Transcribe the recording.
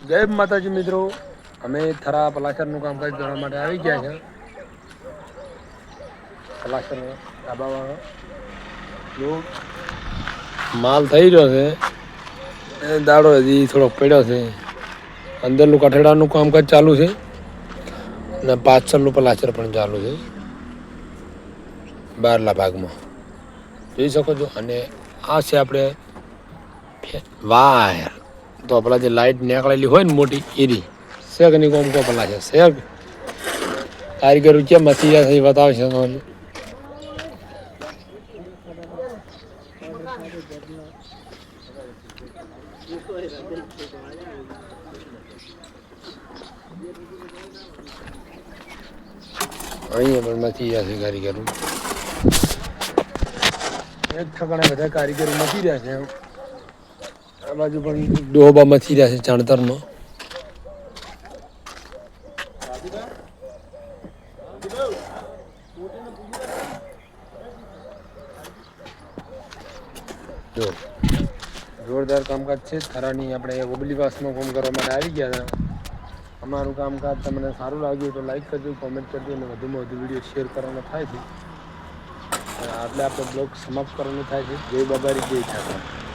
જય માતાજી મિત્રો, અમે થરા પલાચરનું કામકાજ કરવા માટે આવી ગયા છે. માલ થઈ રહ્યો છે. દાડો હજી થોડોક પડ્યો છે. અંદરનું કઠેડાનું કામકાજ ચાલુ છે અને પાછળનું પલાચર પણ ચાલુ છે. બારના ભાગમાં જોઈ શકો છો અને આ છે આપણે વાયર તો પેલા જે લાઈટ નીકળેલી હોય ને મોટી એરી શેક ની કોમ કપેલા છે શેક કારીગરો કેમ મથી જશે એ બતાવશે. અહીંયા પણ મથી જશે કારીગરો. એક ઠકાણે બધા કારીગરો મથી રહ્યા છે. આ બાજુ પણ ડોબા મથી રહ્યા છે ચણતરમાં. જો જોરદાર કામકાજ છે. થરાની આપણે ઓબલીવાસમાં કામ કરવા માટે આવી ગયા હતા. અમારું કામકાજ તમને સારું લાગ્યું તો લાઈક કરજો, કોમેન્ટ કરજો અને વધુમાં વધુ વિડીયો શેર કરવાનો થાય છે. એટલે આપણે બ્લોગ સમાપ્ત કરવાનું થાય છે. જય બાબારી, જય ઠાકર.